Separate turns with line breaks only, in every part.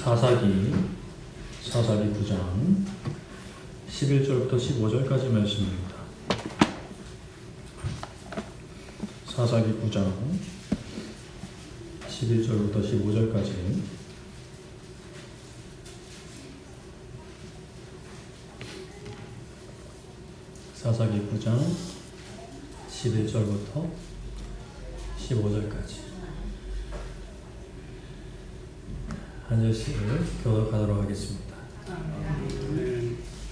사사기 9장 11절부터 15절까지 말씀입니다. 사사기 9장 11절부터 15절까지 사사기 9장 11절부터 15절까지 한 절씩 교독하도록 하겠습니다.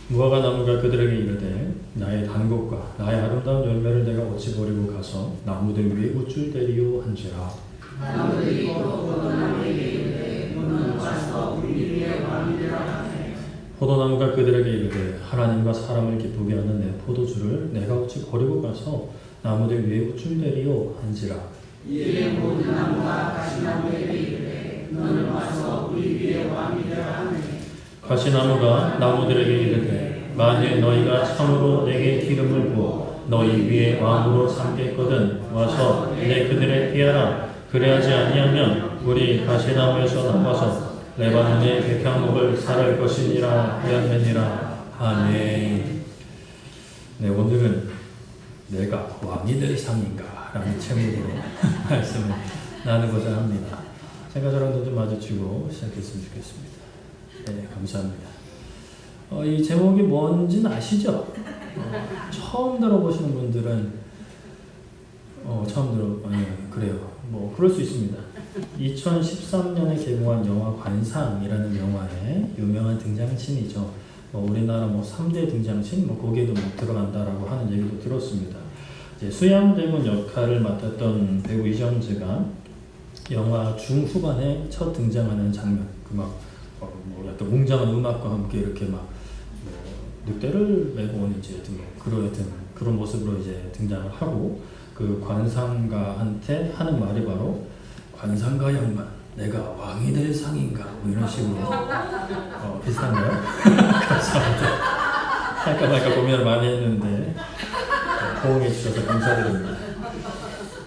무화과 나무가 그들에게 이르되 나의 단곡과 나의 아름다운 열매를 내가 어찌 버리고 가서 나무들 위에 우쭐 대리요 한지라.
나무들이 포도나무에게 이르되 너는 와서 우리 위에 왕이 되라 하네.
포도나무가 그들에게 이르되 하나님과 사람을 기쁘게 하는 내 포도주를 내가 어찌 버리고 가서 나무들 위에 우쭐 대리요 한지라.
이에 모든 나무가 가시나무에게 이르되 너는 와서 우리 위에 왕이 되라 하네.
가시나무가 나무들에게 이르되 만일 너희가 참으로 내게 기름을 부어 너희 위에 왕으로 삼겠거든 와서 내 그들에 피하라. 그래야지 아니하면 우리 가시나무에서 나와서 레바논의 백향목을 살할 것이니라 하였느니라. 아멘. 네, 오늘은 내가 왕이 될 상인가 라는 제목으로 말씀을 나누고자 합니다. 제가 저랑 눈 좀 마주치고 시작했으면 좋겠습니다. 네, 감사합니다. 이 제목이 뭔지는 아시죠? 처음 들어보시는 분들은 그래요. 뭐 그럴 수 있습니다. 2013년에 개봉한 영화 관상이라는 영화에 유명한 등장신이죠. 우리나라 3대 등장신 거기에도 들어간다라고 하는 얘기도 들었습니다. 이제 수양대군 역할을 맡았던 배우 이정재가 영화 중후반에 첫 등장하는 장면, 약간 웅장한 음악과 함께 이렇게 늑대를 메고 온 그런 모습으로 이제 등장을 하고 그 관상가한테 하는 말이 바로 관상가 양반, 내가 왕이 될 상인가 이런 식으로 비슷한가요? 감사합니다. 할까 말까 고민을 많이 했는데 호응해 주셔서 감사드립니다.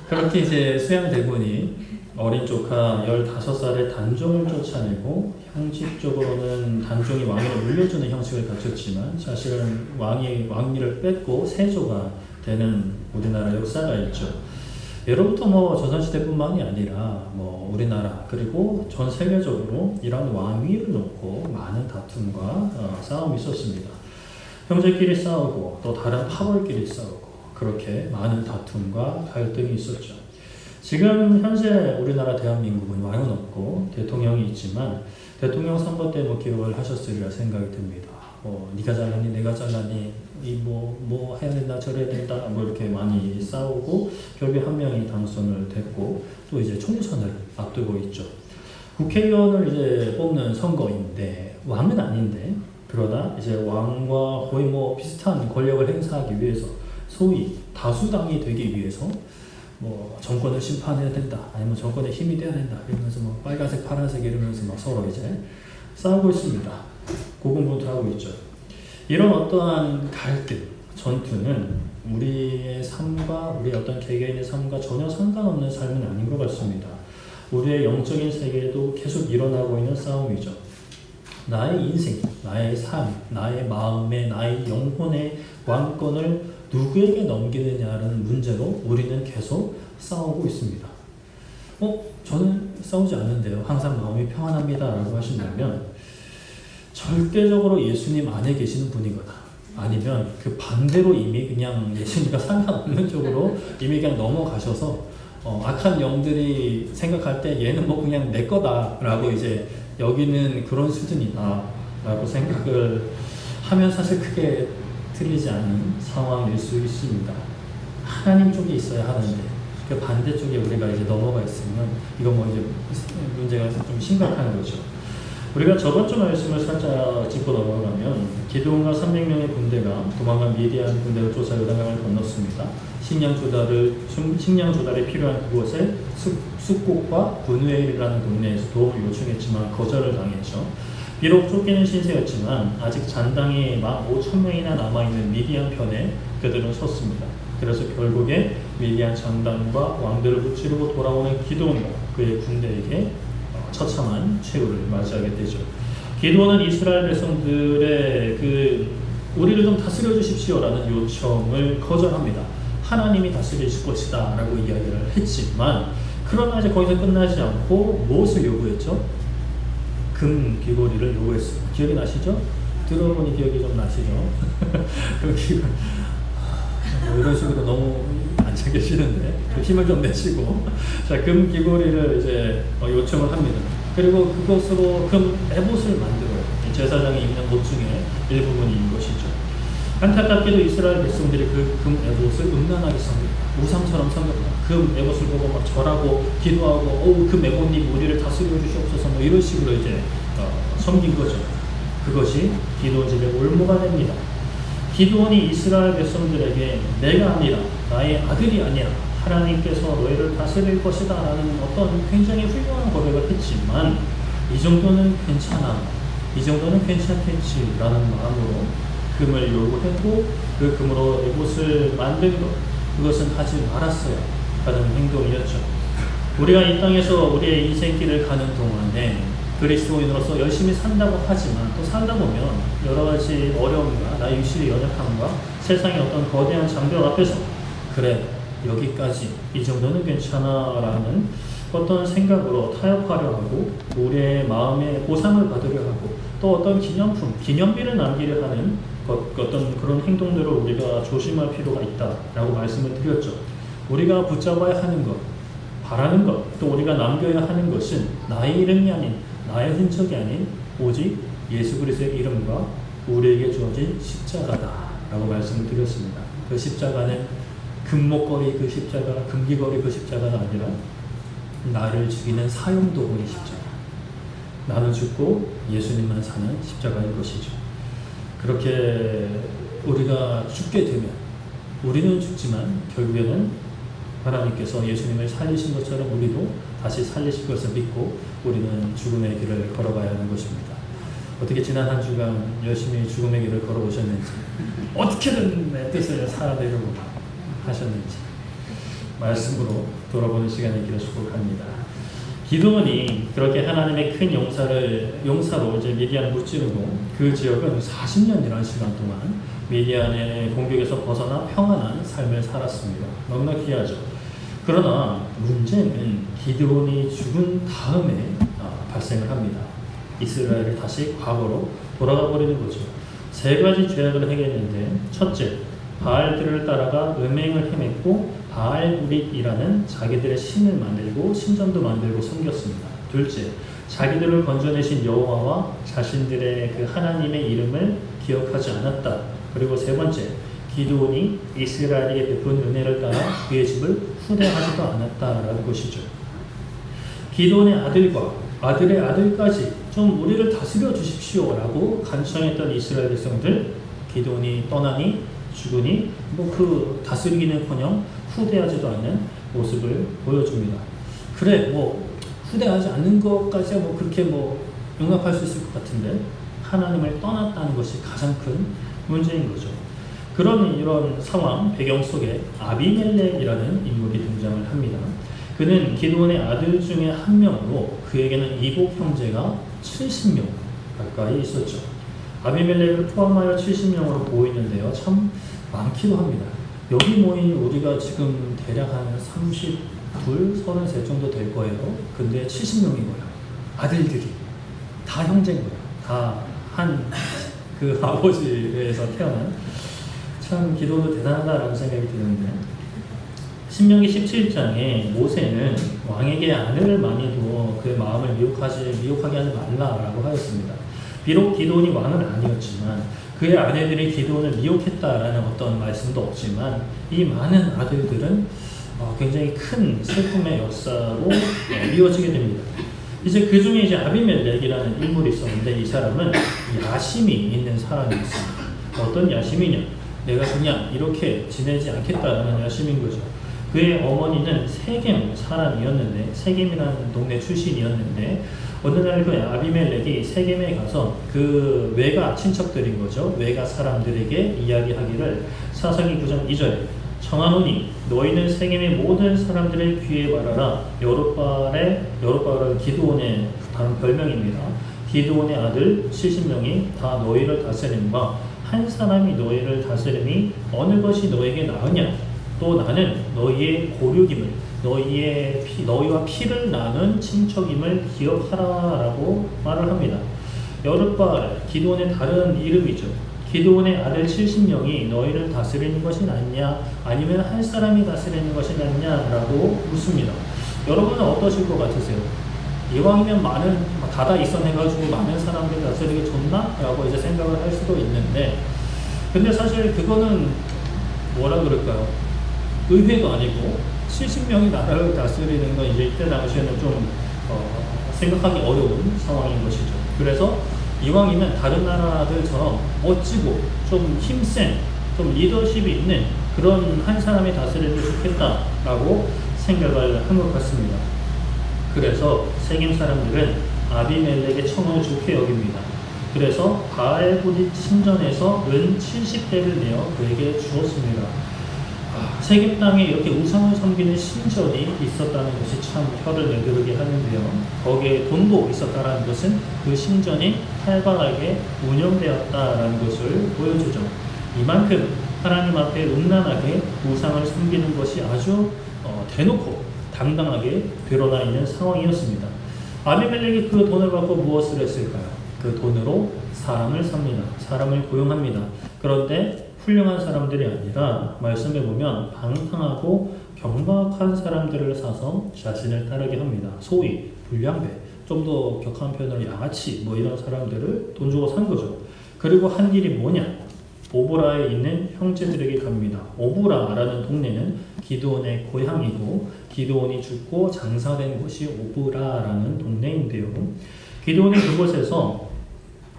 그렇게 이제 수양대군이 어린 조카 15살의 단종을 쫓아내고 형식적으로는 단종이 왕위를 물려주는 형식을 갖췄지만 사실은 왕위를 뺏고 세조가 되는 우리나라 역사가 있죠. 예로부터 조선시대뿐만이 아니라 우리나라 그리고 전 세계적으로 이런 왕위를 놓고 많은 다툼과 싸움이 있었습니다. 형제끼리 싸우고 또 다른 파벌끼리 싸우고 그렇게 많은 다툼과 갈등이 있었죠. 지금 현재 우리나라 대한민국은 왕은 없고 대통령이 있지만 대통령 선거 때 기록을 하셨으리라 생각이 듭니다. 네가 잘났니 내가 잘났니 뭐 해야 된다 저래야 된다 이렇게 많이 싸우고 결국에 한 명이 당선을 됐고 또 이제 총선을 앞두고 있죠. 국회의원을 이제 뽑는 선거인데 왕은 아닌데 그러다 이제 왕과 거의 비슷한 권력을 행사하기 위해서 소위 다수당이 되기 위해서 정권을 심판해야 된다 아니면 정권에 힘이 돼야 된다 이러면서 빨간색 파란색 이러면서 서로 이제 싸우고 있습니다. 고군분투하고 있죠. 이런 어떠한 갈등, 전투는 우리의 삶과 우리 어떤 개개인의 삶과 전혀 상관없는 삶은 아닌 것 같습니다. 우리의 영적인 세계에도 계속 일어나고 있는 싸움이죠. 나의 인생, 나의 삶, 나의 마음의, 나의 영혼의 왕권을 누구에게 넘기느냐라는 문제로 우리는 계속 싸우고 있습니다. 저는 싸우지 않는데요. 항상 마음이 평안합니다 라고 하신다면 절대적으로 예수님 안에 계시는 분이거나 아니면 그 반대로 이미 그냥 예수님과 상관없는 쪽으로 이미 그냥 넘어가셔서 악한 영들이 생각할 때 얘는 그냥 내 거다라고 이제 여기는 그런 수준이다 라고 생각을 하면 사실 크게 틀리지 않은 상황일 수 있습니다. 하나님 쪽에 있어야 하는데 그 반대쪽에 우리가 이제 넘어가 있으면 이건 이제 문제가 좀 심각한 거죠. 우리가 저번 주 말씀을 살짝 짚고 넘어가면 기드온과 300명의 군대가 도망간 미디안 군대를 쫓아 요단강을 건넜습니다. 식량 조달이 필요한 그곳에 숫곡과 분우엘이라는 동네에서 도움을 요청했지만 거절을 당했죠. 비록 쫓기는 신세였지만 아직 잔당이 15,000명이나 남아있는 미디안 편에 그들은 섰습니다. 그래서 결국에 미디안 장단과 왕들을 무찌르고 돌아오는 기드온과 그의 군대에게 처참한 최후를 맞이하게 되죠. 기드온은 이스라엘 백성들의 우리를 좀 다스려 주십시오라는 요청을 거절합니다. 하나님이 다스리실 것이다 라고 이야기를 했지만, 그러나 이제 거기서 끝나지 않고 무엇을 요구했죠? 금 귀걸이를 요구했어요. 기억이 나시죠? 들어보니 기억이 좀 나시죠? 금 귀걸이. 뭐 이런 식으로 너무 앉아 계시는데 힘을 좀 내시고, 자, 금 귀걸이를 이제 요청을 합니다. 그리고 그것으로 금 에봇을 만들어요. 제사장이 입는 옷 중에 일부분인 것이죠. 안타깝게도 이스라엘 백성들이 그 금 에봇을 음란하게 섬깁니다. 우상처럼 섬깁니다. 금 에봇을 보고 막 절하고 기도하고, 금 에봇님 우리를 다스려 주시옵소서, 뭐 이런 식으로 이제 섬긴 거죠. 그것이 기드온 집의 올무가 됩니다. 기드온이 이스라엘 백성들에게 내가 아니라 나의 아들이 아니라 하나님께서 너희를 다스릴 것이다 라는 어떤 굉장히 훌륭한 고백을 했지만, 이 정도는 괜찮아, 이 정도는 괜찮겠지 라는 마음으로 금을 요구했고, 그 금으로 에봇을 만든 것, 그것은 하지 말았어야 하는 행동이었죠. 우리가 이 땅에서 우리의 인생길을 가는 동안에 그리스도인으로서 열심히 산다고 하지만, 또 살다 보면 여러 가지 어려움과 나의 육신의 연약함과 세상의 어떤 거대한 장벽 앞에서 그래 여기까지 이 정도는 괜찮아 라는 어떤 생각으로 타협하려 하고, 우리의 마음에 보상을 받으려 하고, 또 어떤 기념품, 기념비를 남기려 하는 어떤 그런 행동들을 우리가 조심할 필요가 있다라고 말씀을 드렸죠. 우리가 붙잡아야 하는 것, 바라는 것, 또 우리가 남겨야 하는 것은 나의 이름이 아닌, 나의 흔적이 아닌 오직 예수 그리스도의 이름과 우리에게 주어진 십자가다라고 말씀을 드렸습니다. 그 십자가는 금목걸이 그 십자가, 금귀걸이 그 십자가가 아니라 나를 죽이는 사형도구의 십자가, 나는 죽고 예수님만 사는 십자가인 것이죠. 그렇게 우리가 죽게 되면, 우리는 죽지만 결국에는 하나님께서 예수님을 살리신 것처럼 우리도 다시 살리실 것을 믿고 우리는 죽음의 길을 걸어가야 하는 것입니다. 어떻게 지난 한 주간 열심히 죽음의 길을 걸어오셨는지, 어떻게든 내 뜻을 살아내려고 하셨는지 말씀으로 돌아보는 시간이 있기를 축복합니다. 기드온이 그렇게 하나님의 큰 용사로 이제 미디안을 무찌르고, 그 지역은 40년이라는 시간 동안 미디안의 공격에서 벗어나 평안한 삶을 살았습니다. 너무나 귀하죠. 그러나 문제는 기드온이 죽은 다음에 발생을 합니다. 이스라엘이 다시 과거로 돌아가 버리는 거죠. 세 가지 죄악을 행했는데, 첫째, 바알들을 따라가 음행을 행했고 바알브릿이라는 자기들의 신을 만들고 신전도 만들고 섬겼습니다. 둘째, 자기들을 건져내신 여호와와 자신들의 그 하나님의 이름을 기억하지 않았다. 그리고 세 번째, 기드온이 이스라엘에게 베푼 은혜를 따라 그의 집을 후대하지도 않았다라는 것이죠. 기드온의 아들과 아들의 아들까지 좀 우리를 다스려 주십시오라고 간청했던 이스라엘 백성들, 기드온이 떠나니 죽으니 그 다스리기는커녕 후대하지도 않는 모습을 보여줍니다. 그래, 후대하지 않는 것까지야 그렇게 용납할 수 있을 것 같은데, 하나님을 떠났다는 것이 가장 큰 문제인 거죠. 이런 상황 배경 속에 아비멜렉이라는 인물이 등장을 합니다. 그는 기드온의 아들 중에 한 명으로 그에게는 이복 형제가 70명 가까이 있었죠. 아비멜렉을 포함하여 70명으로 보이는데요, 참 많기도 합니다. 여기 모인 우리가 지금 대략 한 32, 33 정도 될 거예요. 근데 70명인 거예요. 아들들이 다 형제인 거예요. 다 한 그 아버지에서 태어난. 참 기도도 대단하다라는 생각이 드는데, 신명기 17장에 모세는 왕에게 아내를 많이 두어 그의 마음을 미혹하게 하지 말라라고 하였습니다. 비록 기드온이 왕은 아니었지만 그의 아내들이 기드온을 미혹했다라는 어떤 말씀도 없지만, 이 많은 아들들은 굉장히 큰 슬픔의 역사로 이어지게 됩니다. 이제 그 중에 이제 아비멜렉이라는 인물이 있었는데, 이 사람은 야심이 있는 사람이었습니다. 어떤 야심이냐? 내가 그냥 이렇게 지내지 않겠다라는 야심인 거죠. 그의 어머니는 세겜 사람이었는데, 세겜이라는 동네 출신이었는데, 어느 날 그 아비멜렉이 세겜에 가서 그 외가 친척들인 거죠. 외가 사람들에게 이야기하기를, 사사기 9장 2절에 청하노니 너희는 세겜의 모든 사람들의 귀에 말하라. 여룻바알은 기드온의 다른 별명입니다. 기드온의 아들 70명이 다 너희를 다스림과 한 사람이 너희를 다스림이 어느 것이 너에게 나으냐. 또 나는 너희의 고륙임을 너희와 피를 나눈 친척임을 기억하라라고 말을 합니다. 여룻바알 기드온의 다른 이름이죠. 기드온의 아들 70명이 너희를 다스리는 것이 낫냐 아니면 한 사람이 다스리는 것이 낫냐라고 묻습니다. 여러분은 어떠실 것 같으세요? 이왕이면 다다 있어내가지고 많은 사람들이 다스리기 좋나? 라고 이제 생각을 할 수도 있는데, 근데 사실 그거는 뭐라 그럴까요? 의회도 아니고 70명이 나라를 다스리는 건 이제 이때 당시에는 좀 생각하기 어려운 상황인 것이죠. 그래서 이왕이면 다른 나라들처럼 멋지고 좀 힘센 좀 리더십이 있는 그런 한 사람이 다스리는 게 좋겠다라고 생각을 한 것 같습니다. 그래서 세겜 사람들은 아비멜렉의 청을 좋게 여깁니다. 그래서 바알보릿 신전에서 은 70대를 내어 그에게 주었습니다. 세겜 땅에 이렇게 우상을 섬기는 신전이 있었다는 것이 참 혀를 내두르게 하는데요. 거기에 돈도 있었다는 것은 그 신전이 활발하게 운영되었다라는 것을 보여주죠. 이만큼 하나님 앞에 음란하게 우상을 섬기는 것이 아주 대놓고 당당하게 드러나 있는 상황이었습니다. 아비멜렉이 그 돈을 받고 무엇을 했을까요? 그 돈으로 사람을 삽니다. 사람을 고용합니다. 그런데 훌륭한 사람들이 아니라 말씀에 보면 방탕하고 경박한 사람들을 사서 자신을 따르게 합니다. 소위 불량배, 좀 더 격한 표현으로 양아치 이런 사람들을 돈 주고 산 거죠. 그리고 한 일이 뭐냐? 오브라에 있는 형제들에게 갑니다. 오브라라는 동네는 기드온의 고향이고 기드온이 죽고 장사된 곳이 오브라라는 동네인데요. 기드온이 그곳에서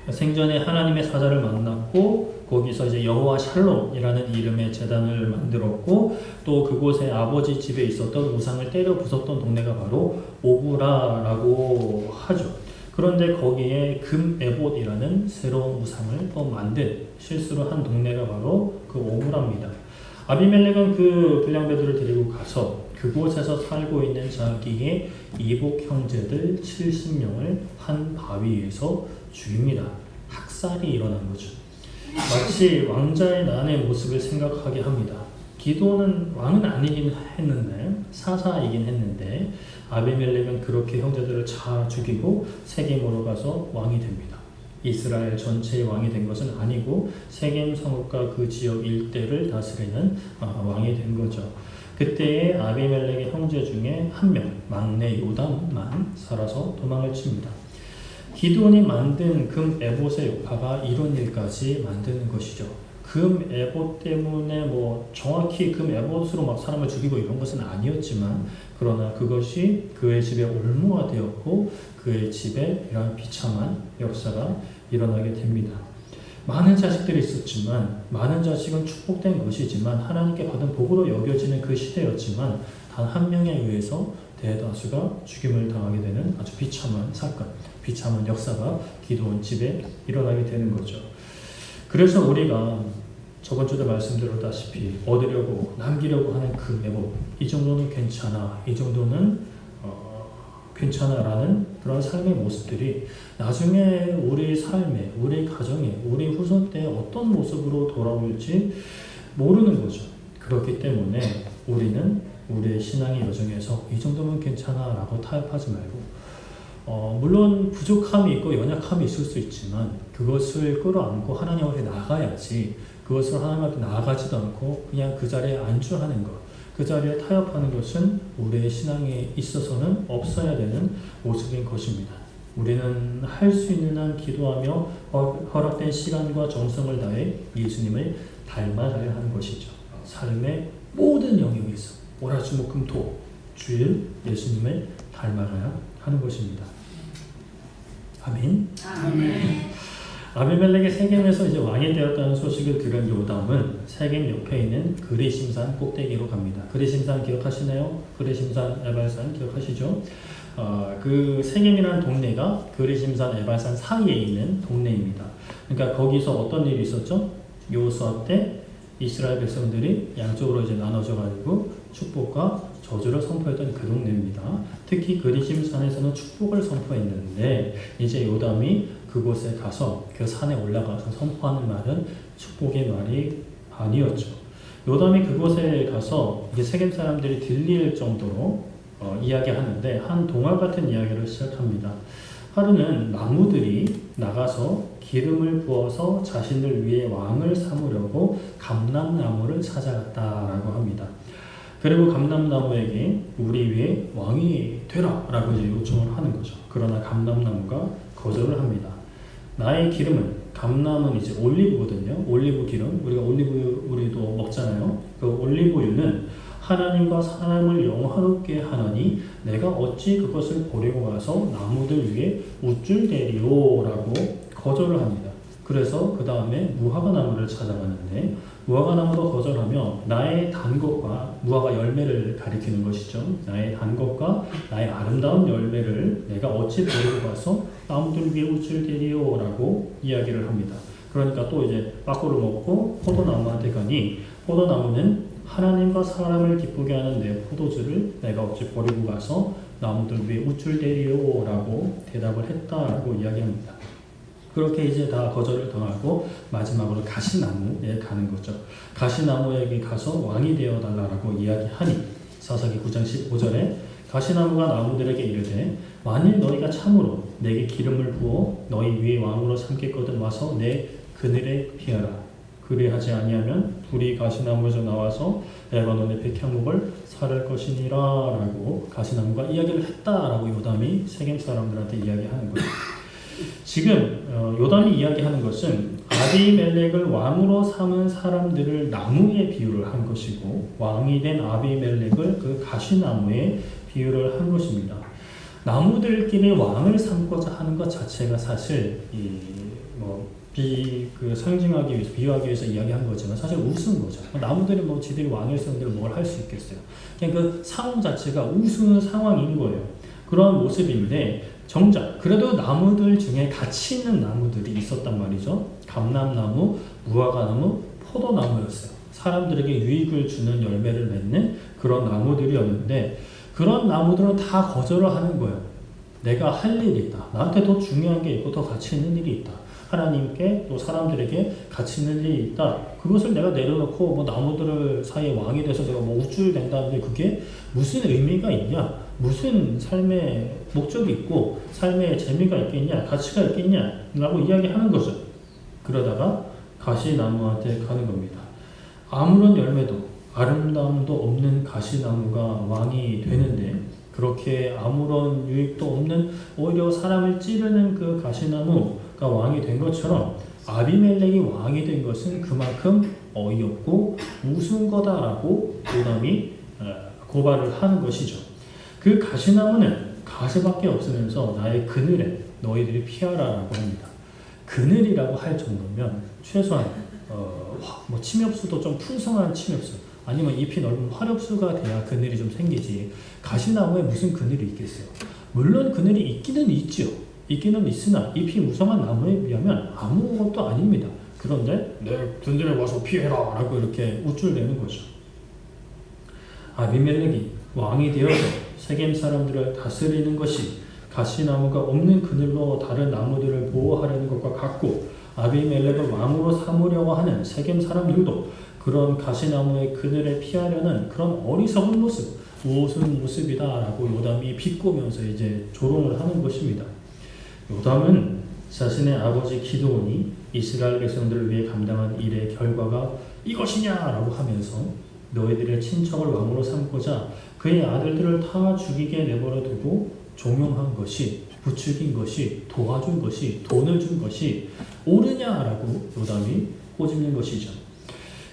생전에 하나님의 사자를 만났고 거기서 이제 여호와 샬롬이라는 이름의 제단을 만들었고 또 그곳에 아버지 집에 있었던 우상을 때려 부쉈던 동네가 바로 오브라라고 하죠. 그런데 거기에 금 에봇이라는 새로운 우상을 또 만든 실수를 한 동네가 바로 그 오브라입니다. 아비멜렉은 그 불량배들을 데리고 가서 그곳에서 살고 있는 자기의 이복 형제들 70명을 한 바위에서 죽입니다. 학살이 일어난 거죠. 마치 왕자의 난의 모습을 생각하게 합니다. 기드온은 왕은 아니긴 했는데 사사이긴 했는데 아비멜렉은 그렇게 형제들을 다 죽이고 세겜으로 가서 왕이 됩니다. 이스라엘 전체의 왕이 된 것은 아니고 세겜 성읍과 그 지역 일대를 다스리는 왕이 된 거죠. 그때에 아비멜렉의 형제 중에 한 명, 막내 요담만 살아서 도망을 칩니다. 기드온이 만든 금 에봇의 요파가 이런 일까지 만드는 것이죠. 금 에봇 때문에 정확히 금 에봇으로 막 사람을 죽이고 이런 것은 아니었지만 그러나 그것이 그의 집에 올무가 되었고 그의 집에 이런 비참한 역사가 일어나게 됩니다. 많은 자식들이 있었지만 많은 자식은 축복된 것이지만 하나님께 받은 복으로 여겨지는 그 시대였지만 단 한 명에 의해서 대다수가 죽임을 당하게 되는 아주 비참한 사건, 비참한 역사가 기드온 집에 일어나게 되는 거죠. 그래서 우리가 저번 주도 말씀드렸다시피 얻으려고 남기려고 하는 그 에봇, 이 정도는 괜찮아, 이 정도는 괜찮아라는 그런 삶의 모습들이 나중에 우리 삶에, 우리 가정에, 우리 후손 때 어떤 모습으로 돌아올지 모르는 거죠. 그렇기 때문에 우리는 우리의 신앙의 여정에서 이 정도면 괜찮아 라고 타협하지 말고 물론 부족함이 있고 연약함이 있을 수 있지만 그것을 끌어안고 하나님 앞에 나가야지, 그것을 하나님 앞에 나아가지도 않고 그냥 그 자리에 안주하는 것, 그 자리에 타협하는 것은 우리의 신앙에 있어서는 없어야 되는 모습인 것입니다. 우리는 할 수 있는 한 기도하며 허락된 시간과 정성을 다해 예수님을 닮아가야 하는 것이죠. 삶의 모든 영역에서 월화수목금토 주일 예수님을 닮아가야 하는 것입니다. 아멘. 아비멜렉이 세겜에서 이제 왕이 되었다는 소식을 들은 요담은 세겜 옆에 있는 그리심산 꼭대기로 갑니다. 그리심산 기억하시나요? 그리심산 에발산 기억하시죠? 그 세겜이라는 동네가 그리심산 에발산 사이에 있는 동네입니다. 그러니까 거기서 어떤 일이 있었죠? 요수아 때 이스라엘 백성들이 양쪽으로 이제 나눠져 가지고 축복과 저주를 선포했던 그 동네입니다. 특히 그리심 산에서는 축복을 선포했는데 이제 요담이 그곳에 가서 그 산에 올라가서 선포하는 말은 축복의 말이 아니었죠. 요담이 그곳에 가서 이제 세겜 사람들이 들릴 정도로 이야기하는데 한 동화 같은 이야기를 시작합니다. 하루는 나무들이 나가서 기름을 부어서 자신을 위해 왕을 삼으려고 감람나무를 찾아갔다라고 합니다. 그리고 감람나무에게 우리 위에 왕이 되라 라고 이제 요청을 하는 거죠. 그러나 감람나무가 거절을 합니다. 나의 기름은, 감람은 이제 올리브거든요. 올리브 기름, 우리가 올리브 우리도 먹잖아요. 그 올리브유는 하나님과 사람을 영화롭게 하나니 내가 어찌 그것을 버리고 가서 나무들 위에 우쭐대리오 라고 거절을 합니다. 그래서 그 다음에 무화과 나무를 찾아가는데 무화과 나무도 거절하며 나의 단 것과, 무화과 열매를 가리키는 것이죠. 나의 단 것과 나의 아름다운 열매를 내가 어찌 버리고 가서 나무들 위에 우쭐대리오 라고 이야기를 합니다. 그러니까 또 이제 빠꾸를 먹고 포도나무한테 가니 포도나무는 하나님과 사람을 기쁘게 하는 내 포도주를 내가 어찌 버리고 가서 나무들 위에 우쭐대리오 라고 대답을 했다라고 이야기합니다. 그렇게 이제 다 거절을 당하고 마지막으로 가시나무에 가는 거죠. 가시나무에게 가서 왕이 되어달라고 이야기하니 사사기 9장 15절에 가시나무가 나무들에게 이르되 만일 너희가 참으로 내게 기름을 부어 너희 위에 왕으로 삼겠거든 와서 내 그늘에 피하라. 그리하지 아니하면 불이 가시나무에서 나와서 레바논의 백향목을 살을 것이니라 라고 가시나무가 이야기를 했다라고 요담이 세겜 사람들한테 이야기하는 거예요. 지금 요담이 이야기하는 것은 아비멜렉을 왕으로 삼은 사람들을 나무에 비유를 한 것이고 왕이 된 아비멜렉을 그 가시나무에 비유를 한 것입니다. 나무들끼리 왕을 삼고자 하는 것 자체가 사실 상징하기 위해서, 비유하기 위해서 이야기한 거지만 사실 우스운 거죠. 나무들이 지들이 왕일 성들을 뭘 할 수 있겠어요. 그냥 그 상황 자체가 우스운 상황인 거예요. 그런 모습인데 정작 그래도 나무들 중에 가치 있는 나무들이 있었단 말이죠. 감람나무, 무화과나무, 포도나무였어요. 사람들에게 유익을 주는 열매를 맺는 그런 나무들이었는데 그런 나무들은 다 거절을 하는 거예요. 내가 할 일이 있다. 나한테 더 중요한 게 있고 더 가치 있는 일이 있다. 하나님께 또 사람들에게 가치 있는 일이 있다. 그것을 내가 내려놓고 나무들 사이에 왕이 돼서 제가 우쭐댄다는데 그게 무슨 의미가 있냐? 무슨 삶의 목적이 있고 삶의 재미가 있겠냐? 가치가 있겠냐? 라고 이야기하는 거죠. 그러다가 가시나무한테 가는 겁니다. 아무런 열매도 아름다움도 없는 가시나무가 왕이 되는데 그렇게 아무런 유익도 없는 오히려 사람을 찌르는 그 가시나무가 왕이 된 것처럼 아비멜렉이 왕이 된 것은 그만큼 어이없고 우스운 거다라고 요담이 고발을 하는 것이죠. 그 가시나무는 가시밖에 없으면서 나의 그늘에 너희들이 피하라라고 합니다. 그늘이라고 할 정도면 최소한 침엽수도 좀 풍성한 침엽수 아니면 잎이 넓은 화렵수가 돼야 그늘이 좀 생기지 가시나무에 무슨 그늘이 있겠어요. 물론 그늘이 있기는 있죠. 있기는 있으나 잎이 무성한 나무에 비하면 아무것도 아닙니다. 그런데 내 그늘에 와서 피해라 라고 이렇게 우쭐대는 거죠. 아비멜렉이 왕이 되어서 세겜 사람들을 다스리는 것이 가시나무가 없는 그늘로 다른 나무들을 보호하려는 것과 같고 아비멜렉을 왕으로 삼으려고 하는 세겜 사람들도 그런 가시나무의 그늘에 피하려는 그런 어리석은 모습, 우스운 모습이다라고 요담이 비꼬면서 이제 조롱을 하는 것입니다. 요담은 자신의 아버지 기드온이 이스라엘 백성들을 위해 감당한 일의 결과가 이것이냐라고 하면서 너희들의 친척을 왕으로 삼고자 그의 아들들을 다 죽이게 내버려 두고 종용한 것이, 부추긴 것이, 도와준 것이, 돈을 준 것이 옳으냐라고 요담이 꼬집는 것이죠.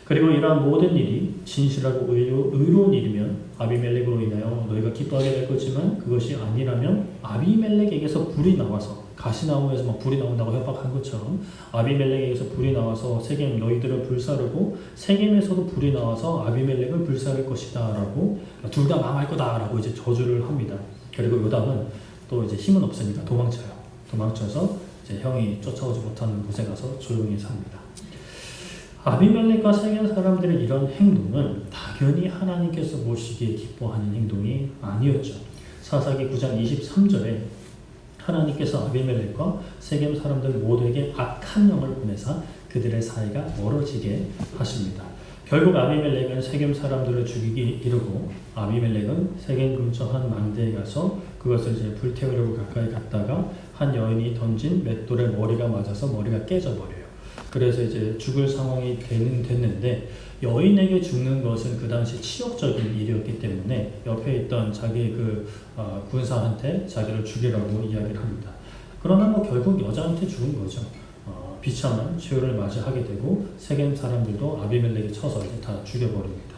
그리고 이러한 모든 일이 진실하고 의로운 일이면 아비멜렉으로 인하여 너희가 기뻐하게 될 거지만 그것이 아니라면 아비멜렉에게서 불이 나와서 가시나무에서 막 불이 나온다고 협박한 것처럼 아비멜렉에게서 불이 나와서 세겜 너희들을 불사르고 세겜에서도 불이 나와서 아비멜렉을 불사를 것이다 라고 둘 다 망할 거다 라고 이제 저주를 합니다. 그리고 요담은 또 이제 힘은 없으니까 도망쳐서 이제 형이 쫓아오지 못하는 곳에 가서 조용히 삽니다. 아비멜렉과 세겜 사람들의 이런 행동은 당연히 하나님께서 보시기에 기뻐하는 행동이 아니었죠. 사사기 9장 23절에 하나님께서 아비멜렉과 세겜 사람들 모두에게 악한 영을 보내사 그들의 사이가 멀어지게 하십니다. 결국 아비멜렉은 세겜 사람들을 죽이기 이르고 아비멜렉은 세겜 근처 한 망대에 가서 그것을 이제 불태우려고 가까이 갔다가 한 여인이 던진 맷돌에 머리가 맞아서 머리가 깨져버려요. 그래서 이제 죽을 상황이 됐는데 여인에게 죽는 것은 그 당시 치욕적인 일이었기 때문에 옆에 있던 자기 군사한테 자기를 죽이라고 이야기를 합니다. 그러나 결국 여자한테 죽은 거죠. 비참한 최후를 맞이하게 되고 세겜 사람들도 아비멜렉이 쳐서 이제 다 죽여버립니다.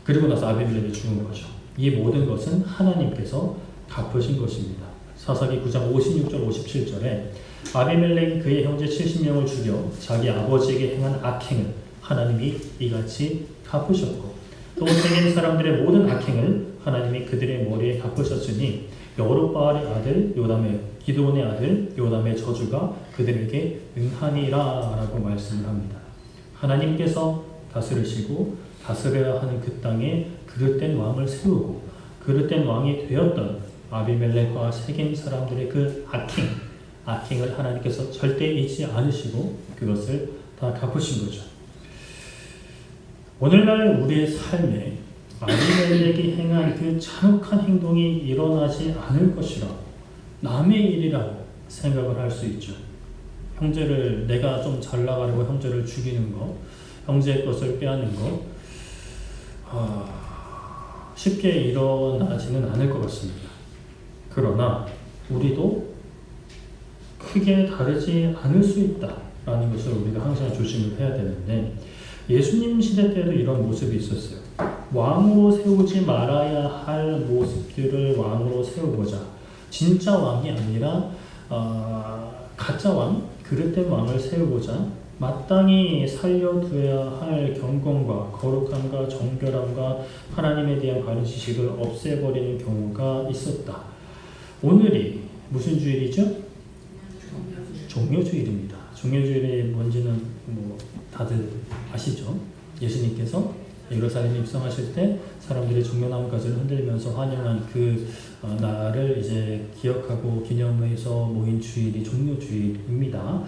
그리고 나서 아비멜렉이 죽은 거죠. 이 모든 것은 하나님께서 갚으신 것입니다. 사사기 9장 56절 57절에 아비멜렉이 그의 형제 70명을 죽여 자기 아버지에게 행한 악행을 하나님이 이같이 갚으셨고 또 세겜 사람들의 모든 악행을 하나님이 그들의 머리에 갚으셨으니 여룹바알의 아들 요담의 기드온의 아들 요담의 저주가 그들에게 응하니라 라고 말씀을 합니다. 하나님께서 다스리시고 다스려야 하는 그 땅에 그릇된 왕을 세우고 그릇된 왕이 되었던 아비멜렉과 세겜 사람들의 그 악행을 하나님께서 절대 잊지 않으시고 그것을 다 갚으신 거죠. 오늘날 우리의 삶에 아비멜렉이 행한 그 잔혹한 행동이 일어나지 않을 것이라고 남의 일이라고 생각을 할 수 있죠. 형제를 내가 좀 잘 나가려고 형제를 죽이는 것, 형제의 것을 빼앗는 것 쉽게 일어나지는 않을 것 같습니다. 그러나 우리도 크게 다르지 않을 수 있다라는 것을 우리가 항상 조심을 해야 되는데 예수님 시대 때도 이런 모습이 있었어요. 왕으로 세우지 말아야 할 모습들을 왕으로 세우고자 진짜 왕이 아니라 가짜 왕, 그릇된 왕을 세우고자 마땅히 살려두어야 할 경건과 거룩함과 정결함과 하나님에 대한 바른 지식을 없애버리는 경우가 있었다. 오늘이 무슨 주일이죠? 종려주일입니다. 종려주일이 뭔지는 다들 아시죠? 예수님께서 예루살렘에 입성하실 때 사람들이 종려나무가지를 흔들면서 환영한 그 날을 이제 기억하고 기념해서 모인 주일이 종려주일입니다.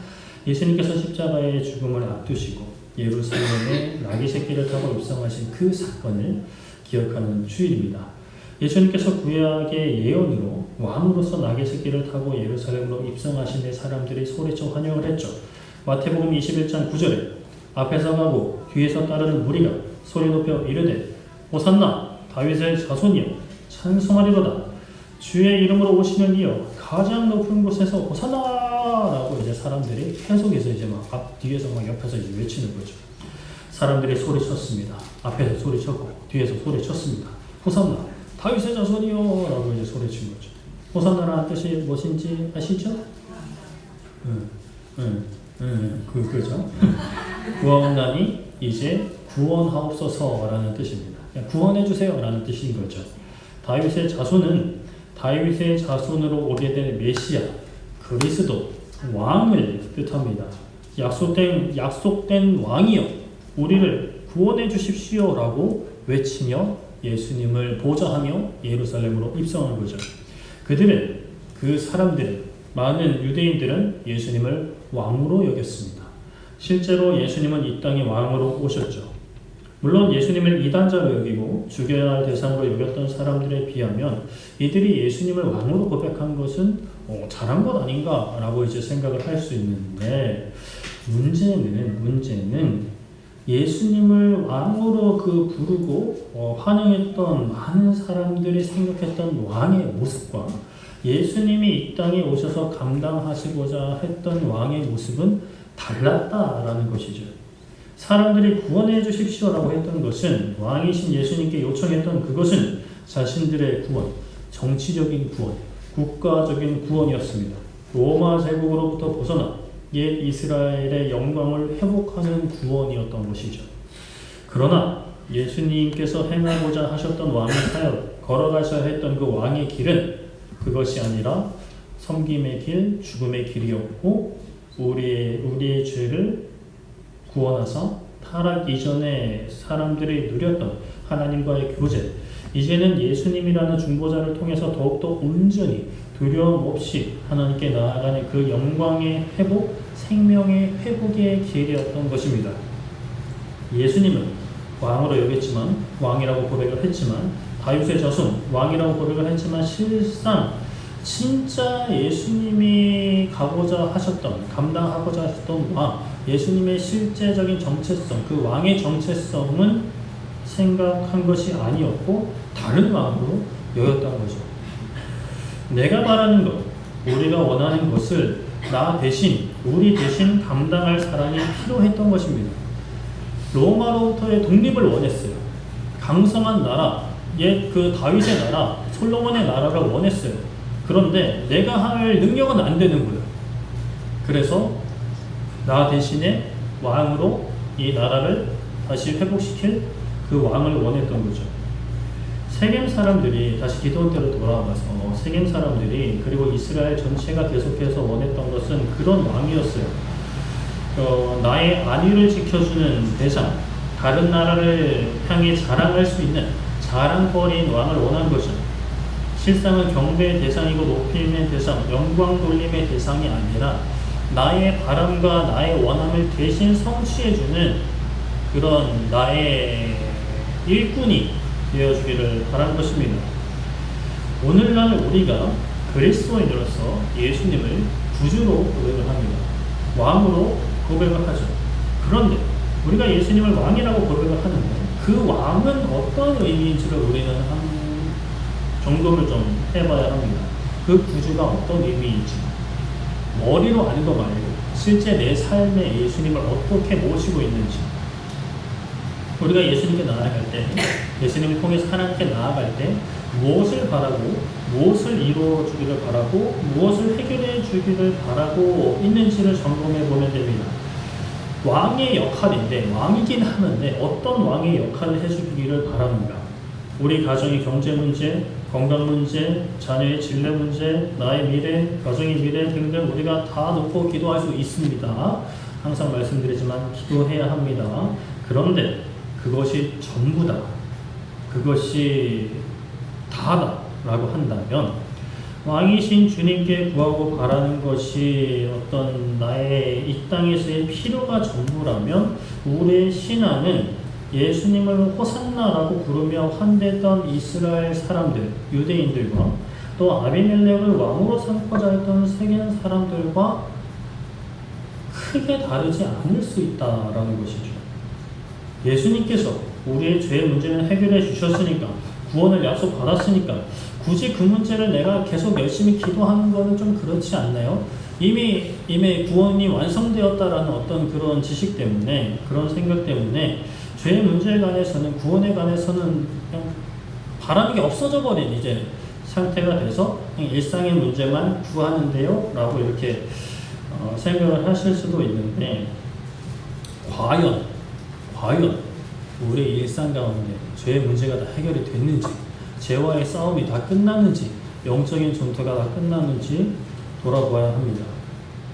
예수님께서 십자가의 죽음을 앞두시고 예루살렘에 나귀 새끼를 타고 입성하신 그 사건을 기억하는 주일입니다. 예수님께서 구약의 예언으로 왕으로서 나귀 새끼를 타고 예루살렘으로 입성하신 데 사람들이 소리쳐 환영을 했죠. 마태복음 21장 9절에 앞에서 가고 뒤에서 따르는 무리가 소리 높여 이르되 호산나 다윗의 자손이여 찬송하리로다 주의 이름으로 오시는 이여 가장 높은 곳에서 호산나라고 이제 사람들이 계속해서 이제 막 앞 뒤에서 막 옆에서 이제 외치는 거죠. 사람들이 소리쳤습니다. 앞에서 소리쳤고 뒤에서 소리쳤습니다. 호산나 다윗의 자손이여 라고 이제 소리친 거죠. 호산나라는 뜻이 무엇인지 아시죠? 그죠? 구원하니 이제 구원하옵소서라는 뜻입니다. 구원해주세요 라는 뜻인 거죠. 다윗의 자손은 다윗의 자손으로 오게 될 메시아, 그리스도, 왕을 뜻합니다. 약속된 왕이여 우리를 구원해 주십시오 라고 외치며 예수님을 보좌하며 예루살렘으로 입성한 거죠. 그 사람들은 많은 유대인들은 예수님을 왕으로 여겼습니다. 실제로 예수님은 이 땅에 왕으로 오셨죠. 물론 예수님을 이단자로 여기고 죽여야 할 대상으로 여겼던 사람들에 비하면 이들이 예수님을 왕으로 고백한 것은 잘한 것 아닌가 라고 이제 생각을 할 수 있는데 문제는 예수님을 왕으로 부르고 환영했던 많은 사람들이 생각했던 왕의 모습과 예수님이 이 땅에 오셔서 감당하시고자 했던 왕의 모습은 달랐다라는 것이죠. 사람들이 구원해 주십시오라고 했던 것은 왕이신 예수님께 요청했던 그것은 자신들의 구원, 정치적인 구원, 국가적인 구원이었습니다. 로마 제국으로부터 벗어나 옛 이스라엘의 영광을 회복하는 구원이었던 것이죠. 그러나 예수님께서 행하고자 하셨던 왕의 사역, 걸어가셔야 했던 그 왕의 길은 그것이 아니라 섬김의 길, 죽음의 길이었고 우리의 죄를 구원하사 타락 이전에 사람들이 누렸던 하나님과의 교제, 이제는 예수님이라는 중보자를 통해서 더욱더 온전히 두려움 없이 하나님께 나아가는 그 영광의 회복, 생명의 회복의 길이었던 것입니다. 예수님은 왕으로 여겼지만, 왕이라고 고백을 했지만, 다윗의 자손 왕이라고 고백을 했지만, 실상 진짜 예수님이 가고자 하셨던, 감당하고자 하셨던 왕, 예수님의 실제적인 정체성, 그 왕의 정체성은 생각한 것이 아니었고 다른 왕으로 여겼던 거죠. 내가 바라는 것, 우리가 원하는 것을 나 대신, 우리 대신 감당할 사람이 필요했던 것입니다. 로마로부터의 독립을 원했어요. 강성한 나라, 옛 그 다윗의 나라, 솔로몬의 나라를 원했어요. 그런데 내가 할 능력은 안 되는 거예요. 그래서 나 대신에 왕으로 이 나라를 다시 회복시킬 그 왕을 원했던 거죠. 세겜 사람들이 다시 기도원 때로 돌아와서 세겜 사람들이 그리고 이스라엘 전체가 계속해서 원했던 것은 그런 왕이었어요. 나의 안위를 지켜주는 대상, 다른 나라를 향해 자랑할 수 있는 자랑거리인 왕을 원한 거죠. 실상은 경배의 대상이고 높임의 대상, 영광 돌림의 대상이 아니라 나의 바람과 나의 원함을 대신 성취해주는 그런 나의 일꾼이 되어주기를 바라는 것입니다. 오늘날 우리가 그리스도인으로서 예수님을 구주로 고백을 합니다. 왕으로 고백을 하죠. 그런데 우리가 예수님을 왕이라고 고백을 하는데 그 왕은 어떤 의미인지를 우리는 한 점검을 좀 해봐야 합니다. 그 구주가 어떤 의미인지 머리로 아는 거 말고 실제 내 삶에 예수님을 어떻게 모시고 있는지, 우리가 예수님께 나아갈 때, 예수님을 통해서 하나님께 나아갈 때 무엇을 바라고 무엇을 이루어 주기를 바라고 무엇을 해결해 주기를 바라고 있는지를 점검해 보면 됩니다. 왕의 역할인데, 왕이긴 하는데 어떤 왕의 역할을 해주기를 바랍니다. 우리 가정의 경제 문제, 건강 문제, 자녀의 진로 문제, 나의 미래, 가정의 미래 등등 우리가 다 놓고 기도할 수 있습니다. 항상 말씀드리지만 기도해야 합니다. 그런데 그것이 전부다, 그것이 다다 라고 한다면 왕이신 주님께 구하고 바라는 것이 어떤 나의 이 땅에서의 필요가 전부라면 우리의 신앙은 예수님을 호산나라고 부르며 환대했던 이스라엘 사람들, 유대인들과 또 아비멜렉을 왕으로 삼고자 했던 세겜 사람들과 크게 다르지 않을 수 있다라는 것이죠. 예수님께서 우리의 죄의 문제는 해결해 주셨으니까, 구원을 약속받았으니까 굳이 그 문제를 내가 계속 열심히 기도하는 것은 좀 그렇지 않나요? 이미 구원이 완성되었다라는 어떤 그런 지식 때문에, 그런 생각 때문에 죄의 문제에 관해서는, 구원에 관해서는 그냥 바라는 게 없어져 버린 이제 상태가 돼서 그냥 일상의 문제만 구하는데요 라고 이렇게 생각을 하실 수도 있는데, 과연 우리 일상 가운데 죄의 문제가 다 해결이 됐는지, 죄와의 싸움이 다 끝났는지, 영적인 전투가 다 끝났는지 돌아보아야 합니다.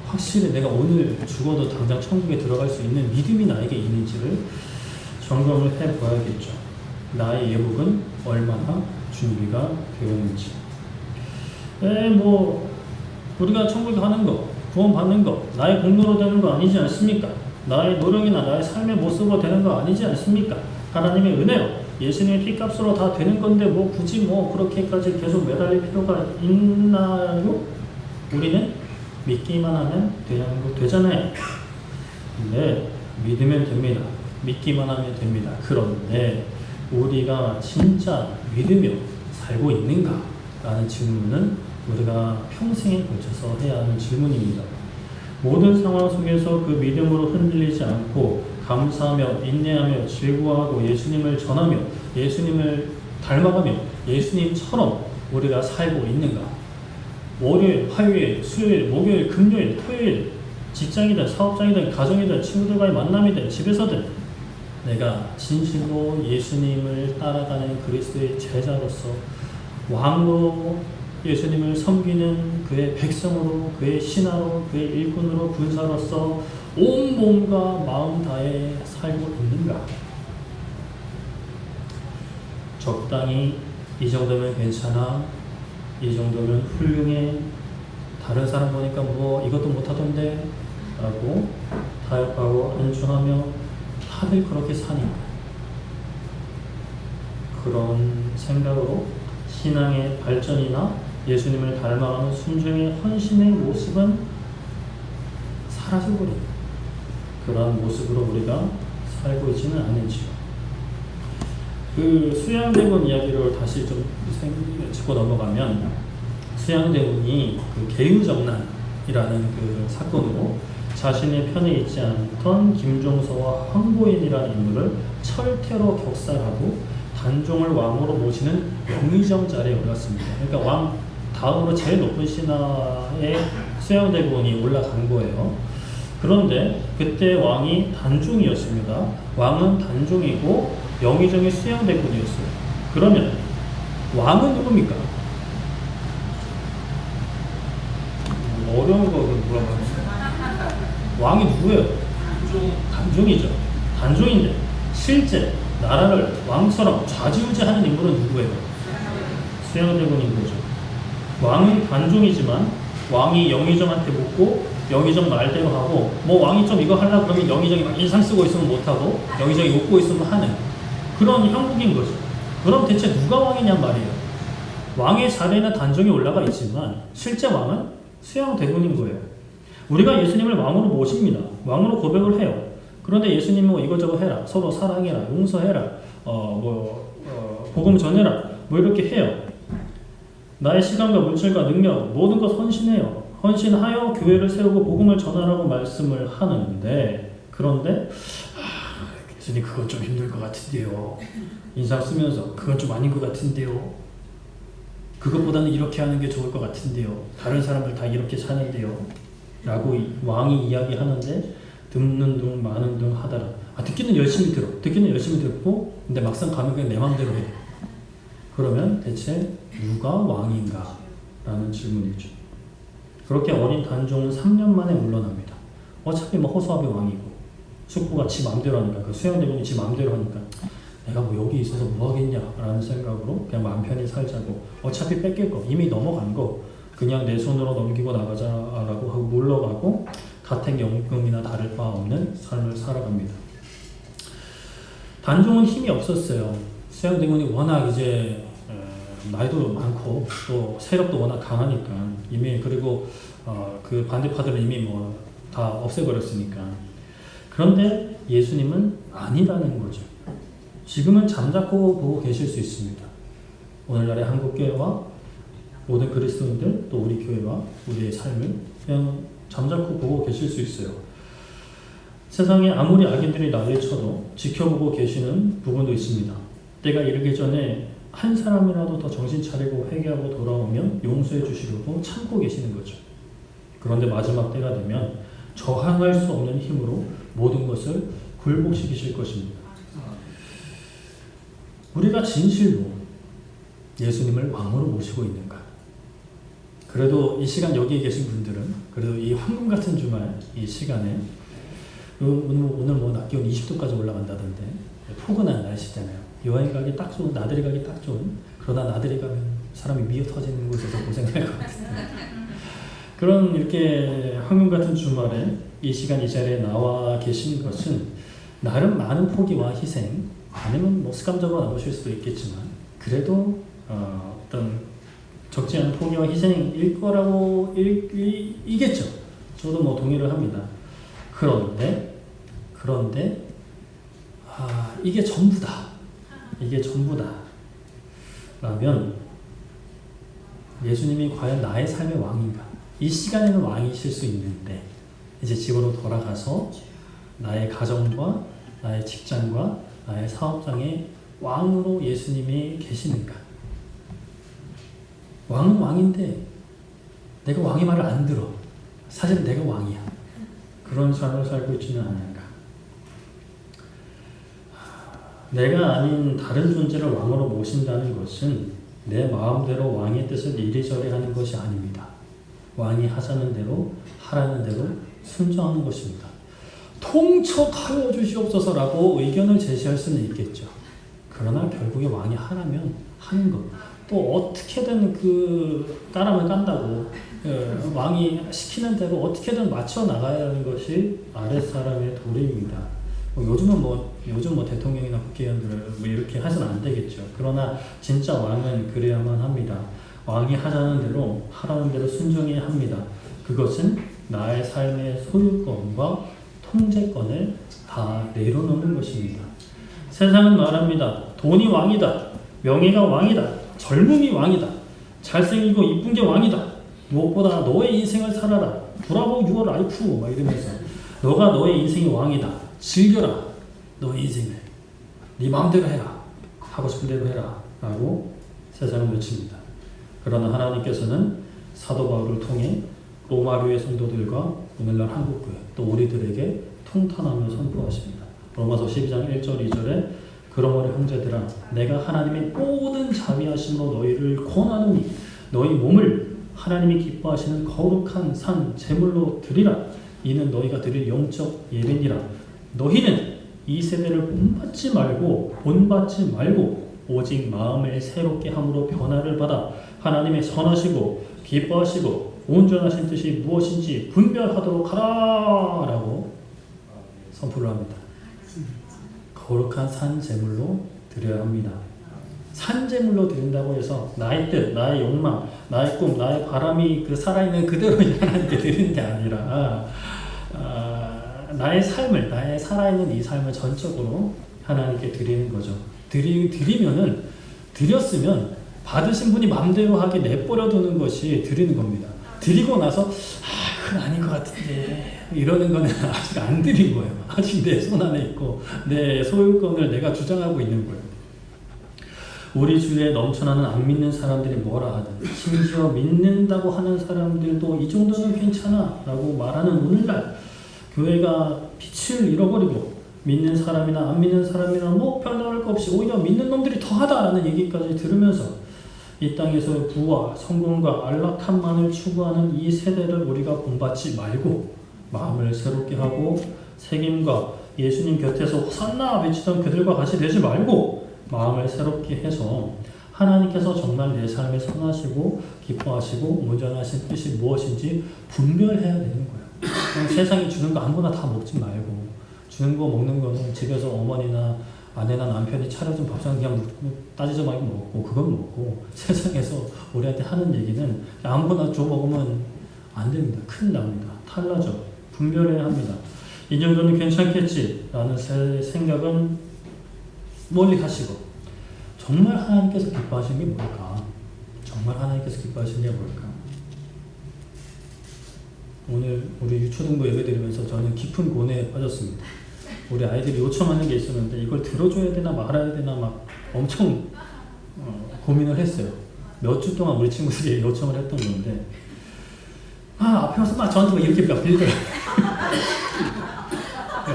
확실히 내가 오늘 죽어도 당장 천국에 들어갈 수 있는 믿음이 나에게 있는지를 점검을 해봐야겠죠. 나의 예복은 얼마나 준비가 되었는지. 우리가 천국에 가는 거, 구원 받는 거, 나의 공로로 되는 거 아니지 않습니까? 나의 노력이나 나의 삶의 모습으로 되는 거 아니지 않습니까? 하나님의 은혜로, 예수님의 피값으로 다 되는 건데 굳이 그렇게까지 계속 매달릴 필요가 있나요? 우리는 믿기만 하면 되잖아요. 네, 믿으면 됩니다. 믿기만 하면 됩니다. 그런데 우리가 진짜 믿으며 살고 있는가? 라는 질문은 우리가 평생에 걸쳐서 해야 하는 질문입니다. 모든 상황 속에서 그 믿음으로 흔들리지 않고 감사하며 인내하며 즐거워하고 예수님을 전하며 예수님을 닮아가며 예수님처럼 우리가 살고 있는가? 월요일, 화요일, 수요일, 목요일, 금요일, 토요일, 직장이든 사업장이든 가정이든 친구들과의 만남이든 집에서든 내가 진실로 예수님을 따라가는 그리스도의 제자로서 왕으로 예수님을 섬기는 그의 백성으로, 그의 신하로, 그의 일꾼으로, 군사로서 온 몸과 마음 다해 살고 있는가? 적당히 이 정도면 괜찮아, 이 정도면 훌륭해, 다른 사람 보니까 뭐 이것도 못하던데 라고 타협하고 안주하며 다들 그렇게 사니까 그런 생각으로 신앙의 발전이나 예수님을 닮아가는 순종의 헌신의 모습은 사라져버린 그러한 모습으로 우리가 살고 있지는 않은지요. 그 수양대군 이야기를 다시 좀 짚고 넘어가면 수양대군이 그 계유정난이라는 그 사건으로 자신의 편에 있지 않던 김종서와 황보인이라는 인물을 철퇴로 격살하고 단종을 왕으로 모시는 영의정 자리에 올랐습니다. 그러니까 왕 다음으로 제일 높은 신하에 수양대군이 올라간 거예요. 그런데 그때 왕이 단종이었습니다. 왕은 단종이고 영의정이 수양대군이었어요. 그러면 왕은 누굽니까? 어려운 거 물어봐주세요. 왕이 누구예요? 단종이죠. 단종인데 실제 나라를 왕처럼 좌지우지하는 인물은 누구예요? 수양대군인 거죠. 왕은 단종이지만 왕이 영의정한테 묻고 영의정 말대로 하고 뭐 왕이 좀 이거 하려고 그러면 영의정이 막 인상 쓰고 있으면 못하고 영의정이 웃고 있으면 하는 그런 형국인 거죠. 그럼 대체 누가 왕이냔 말이에요. 왕의 자리에는 단종이 올라가 있지만 실제 왕은 수양대군인 거예요. 우리가 예수님을 왕으로 모십니다. 왕으로 고백을 해요. 그런데 예수님은 뭐 이거저거 해라. 서로 사랑해라. 용서해라. 복음 전해라. 뭐 이렇게 해요. 나의 시간과 물질과 능력 모든 것 헌신해요. 헌신하여 교회를 세우고 복음을 전하라고 말씀을 하는데 그런데 예수님 그건 좀 힘들 것 같은데요. 인상 쓰면서 그건 좀 아닌 것 같은데요. 그것보다는 이렇게 하는 게 좋을 것 같은데요. 다른 사람들 다 이렇게 사는데요. 라고 왕이 이야기하는데 듣는 둥 마는 둥 하더라. 듣기는 열심히 들어. 듣기는 열심히 듣고 근데 막상 가면 그냥 내 맘대로 해. 그러면 대체 누가 왕인가? 라는 질문이죠. 그렇게 어린 단종은 3년 만에 물러납니다. 어차피 뭐 허수아비 왕이고 숙부가 지 맘대로 하니까 그 수양대군이 지 맘대로 하니까 내가 뭐 여기 있어서 뭐 하겠냐 라는 생각으로 그냥 마음 편히 살자고 어차피 뺏길 거 이미 넘어간 거 그냥 내 손으로 넘기고 나가자라고 하고 물러가고 가택연금이나 다를 바 없는 삶을 살아갑니다. 단종은 힘이 없었어요. 수양대군이 워낙 이제 나이도 많고 또 세력도 워낙 강하니까 이미 그리고 그 반대파들은 이미 뭐 다 없애버렸으니까. 그런데 예수님은 아니라는 거죠. 지금은 잠자코 보고 계실 수 있습니다. 오늘날의 한국교회와 모든 그리스도인들 또 우리 교회와 우리의 삶을 그냥 잠자코 보고 계실 수 있어요. 세상에 아무리 악인들이 난리 쳐도 지켜보고 계시는 부분도 있습니다. 때가 이르기 전에 한 사람이라도 더 정신 차리고 회개하고 돌아오면 용서해 주시려고 참고 계시는 거죠. 그런데 마지막 때가 되면 저항할 수 없는 힘으로 모든 것을 굴복시키실 것입니다. 우리가 진실로 예수님을 왕으로 모시고 있는가? 그래도 이 시간 여기에 계신 분들은 그래도 이 황금 같은 주말 이 시간에 오늘 뭐 낮 기온 20도까지 올라간다던데 포근한 날씨잖아요. 여행 가기 딱 좋은, 나들이 가기 딱 좋은. 그러나 나들이 가면 사람이 미어 터지는 곳에서 고생할 것 같은데 그런 이렇게 황금 같은 주말에 이 시간 이 자리에 나와 계신 것은 나름 많은 포기와 희생 아니면 뭐 습관적으로 나오실 수도 있겠지만 그래도 어떤 적지 않은 포기와 희생일 거라고 이겠죠. 저도 뭐 동의를 합니다. 그런데 이게 전부다. 이게 전부다. 라면 예수님이 과연 나의 삶의 왕인가? 이 시간에는 왕이실 수 있는데 이제 집으로 돌아가서 나의 가정과 나의 직장과 나의 사업장에 왕으로 예수님이 계시는가? 왕은 왕인데 내가 왕의 말을 안 들어. 사실은 내가 왕이야. 그런 삶을 살고 있지는 않은가? 내가 아닌 다른 존재를 왕으로 모신다는 것은 내 마음대로 왕의 뜻을 이리저리 하는 것이 아닙니다. 왕이 하자는 대로 하라는 대로 순종하는 것입니다. 통촉하여 주시옵소서라고 의견을 제시할 수는 있겠죠. 그러나 결국에 왕이 하라면 하는 것. 또 어떻게든 그 까람을 깐다고 왕이 시키는 대로 어떻게든 맞춰 나가야 하는 것이 아랫사람의 도리입니다. 요즘 대통령이나 국회의원들을 이렇게 해서는 안 되겠죠. 그러나 진짜 왕은 그래야만 합니다. 왕이 하라는 대로 순종해야 합니다. 그것은 나의 삶의 소유권과 통제권을 다 내려놓는 것입니다. 세상은 말합니다. 돈이 왕이다. 명예가 왕이다. 젊음이 왕이다. 잘생기고 이쁜 게 왕이다. 무엇보다 너의 인생을 살아라. 브라보 유어 라이프 막 이러면서 너가 너의 인생의 왕이다. 즐겨라. 너의 인생을. 네 마음대로 해라. 하고 싶은 대로 해라. 라고 세상을 외칩니다. 그러나 하나님께서는 사도 바울을 통해 로마교회 성도들과 오늘날 한국교회 또 우리들에게 통탄함을 선포하십니다. 로마서 12장 1절 2절에 그러므로 형제들아 내가 하나님의 모든 자비하심으로 너희를 권하노니 너희 몸을 하나님이 기뻐하시는 거룩한 산 제물로 드리라. 이는 너희가 드릴 영적 예배니라. 너희는 이 세대를 본받지 말고 오직 마음을 새롭게 함으로 변화를 받아 하나님의 선하시고 기뻐하시고 온전하신 뜻이 무엇인지 분별하도록 하라 라고 선포를 합니다. 거룩한 산 제물로 드려야 합니다. 산 제물로 드린다고 해서 나의 뜻, 나의 욕망, 나의 꿈, 나의 바람이 살아있는 그대로 하나님께 드리는 게 아니라 나의 삶을, 나의 살아있는 이 삶을 전적으로 하나님께 드리는 거죠. 드렸으면 받으신 분이 마음대로 하게 내버려 두는 것이 드리는 겁니다. 드리고 나서 그건 아닌 것 같은데 이러는 거는 아직 안 드린 거예요. 아직 내 손 안에 있고 내 소유권을 내가 주장하고 있는 거예요. 우리 주위에 넘쳐나는 안 믿는 사람들이 뭐라 하든 심지어 믿는다고 하는 사람들도 이 정도는 괜찮아 라고 말하는 오늘날 교회가 빛을 잃어버리고 믿는 사람이나 안 믿는 사람이나 별다를 것 없이 오히려 믿는 놈들이 더하다라는 얘기까지 들으면서 이 땅에서 부와 성공과 안락함만을 추구하는 이 세대를 우리가 본받지 말고 마음을 새롭게 하고 책임과 예수님 곁에서 호산나 외치던 그들과 같이 되지 말고 마음을 새롭게 해서 하나님께서 정말 내 삶에 선하시고 기뻐하시고 온전하신 뜻이 무엇인지 분별해야 되는 거예요. 그냥 세상에 주는 거 아무거나 다 먹지 말고 주는 거 먹는 거는 집에서 어머니나 아내나 남편이 차려준 밥상 그냥 따지지 말고 먹고 그건 먹고 세상에서 우리한테 하는 얘기는 아무거나 줘 먹으면 안 됩니다. 큰일 납니다. 탈나죠. 분별해야 합니다. 이 정도는 괜찮겠지 라는 생각은 멀리 하시고 정말 하나님께서 기뻐하시는 게 뭘까? 정말 하나님께서 기뻐하시는 게 뭘까? 오늘 우리 유초등부 예배 드리면서 저는 깊은 고뇌에 빠졌습니다. 우리 아이들이 요청하는 게 있었는데 이걸 들어줘야 되나 말아야 되나 막 엄청 고민을 했어요. 몇 주 동안 우리 친구들이 요청을 했던 건데 앞에 와서 막 저한테 막 이렇게 막 빌더라고요.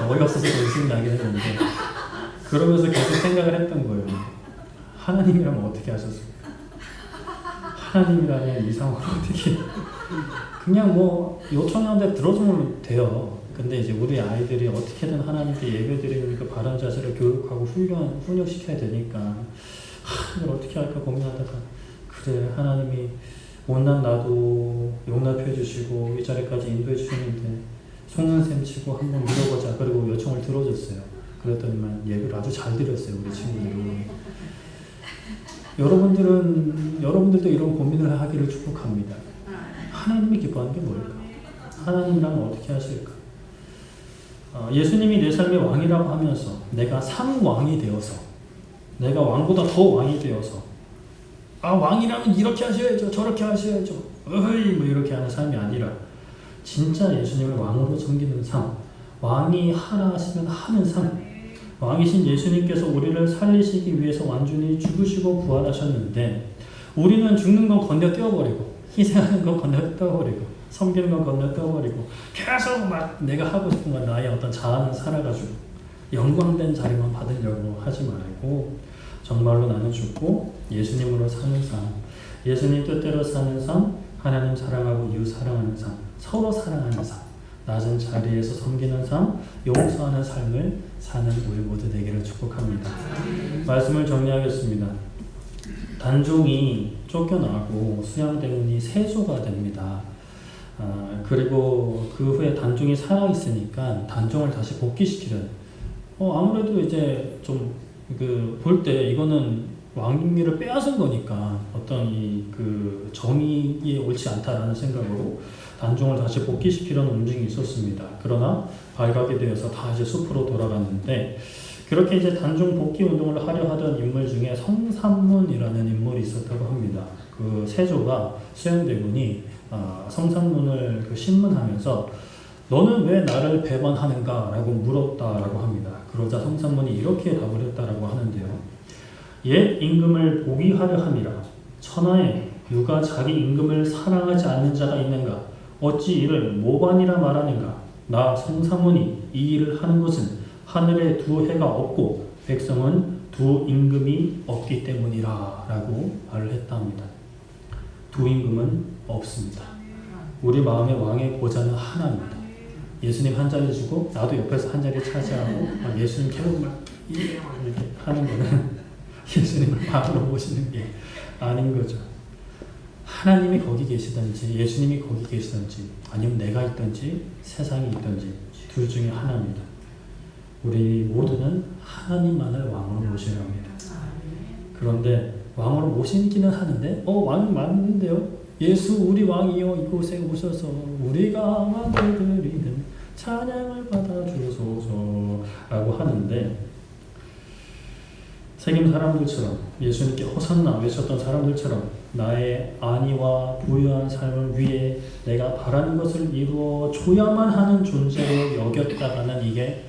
어이없어서 웃음이 나긴 했는데 그러면서 계속 생각을 했던 거예요. 하나님이라면 어떻게 하셨을까? 하나님이라면 이 상황을 어떻게 그냥 요청하는데 들어주면 돼요. 근데 이제 우리 아이들이 어떻게든 하나님께 예배드리는 그 바른 자세를 교육하고 훈육시켜야 되니까 이걸 어떻게 할까 고민하다가 그래 하나님이 못난 나도 용납해 주시고 이 자리까지 인도해 주시는데 속는 셈 치고 한번 물어보자. 그리고 요청을 들어줬어요. 그랬더니만 예배를 아주 잘 드렸어요. 우리 친구들이. 여러분들도 이런 고민을 하기를 축복합니다. 하나님이 기뻐하는 게 뭘까? 하나님이라면 어떻게 하실까? 예수님이 내 삶의 왕이라고 하면서 내가 상왕이 되어서 내가 왕보다 더 왕이 되어서 왕이라면 이렇게 하셔야죠 저렇게 하셔야죠 이렇게 하는 삶이 아니라 진짜 예수님을 왕으로 섬기는 삶 왕이 하라 하시면 하는 삶 왕이신 예수님께서 우리를 살리시기 위해서 완전히 죽으시고 부활하셨는데 우리는 죽는 건 건너뛰어버리고 희생하는 건 건너뛰어버리고 섬기는 건 건너뛰어버리고 계속 막 내가 하고 싶은 건 나의 어떤 자아는 살아가지고 영광된 자리만 받으려고 하지 말고 정말로 나는 죽고 예수님으로 사는 삶 예수님 뜻대로 사는 삶 하나님 사랑하고 이웃 사랑하는 삶 서로 사랑하는 삶 낮은 자리에서 섬기는 삶, 용서하는 삶을 사는 우리 모두 되기를 축복합니다. 말씀을 정리하겠습니다. 단종이 쫓겨나고 수양대군이 세조가 됩니다. 그리고 그 후에 단종이 살아있으니까 단종을 다시 복귀시키는, 아무래도 이제 좀 볼 때 이거는 왕위를 빼앗은 거니까 어떤 그 정의에 옳지 않다라는 생각으로 단종을 다시 복귀시키려는 움직임이 있었습니다. 그러나 발각이 되어서 다 이제 숲으로 돌아갔는데, 그렇게 이제 단종 복귀 운동을 하려 하던 인물 중에 성삼문이라는 인물이 있었다고 합니다. 그 세조가 수양대군이 성삼문을 신문하면서 너는 왜 나를 배반하는가? 라고 물었다라고 합니다. 그러자 성삼문이 이렇게 답을 했다라고 하는데요. 옛 임금을 복위하려 함이라. 천하에 누가 자기 임금을 사랑하지 않는 자가 있는가? 어찌 이를 모반이라 말하는가? 나 성삼문이 이 일을 하는 것은 하늘에 두 해가 없고 백성은 두 임금이 없기 때문이라 라고 말을 했답니다. 두 임금은 없습니다. 우리 마음의 왕의 보좌는 하나입니다. 예수님 한 자리 주고 나도 옆에서 한 자리 차지하고 예수님 계속 이렇게 하는 거는 예수님을 마음으로 모시는 게 아닌 거죠. 하나님이 거기 계시든지 예수님이 거기 계시든지 아니면 내가 있든지 세상이 있든지 둘 중에 하나입니다. 우리 모두는 하나님만을 왕으로 모셔야 합니다. 그런데 왕으로 모시기는 하는데 왕 맞는데요. 예수 우리 왕이여 이곳에 오셔서 우리가 왕을 드리는 찬양을 받아주소서 라고 하는데, 세겜 사람들처럼 예수님께 호산나 외쳤던 사람들처럼 나의 안위와 부유한 삶을 위해 내가 바라는 것을 이루어 줘야만 하는 존재로 여겼다가는 이게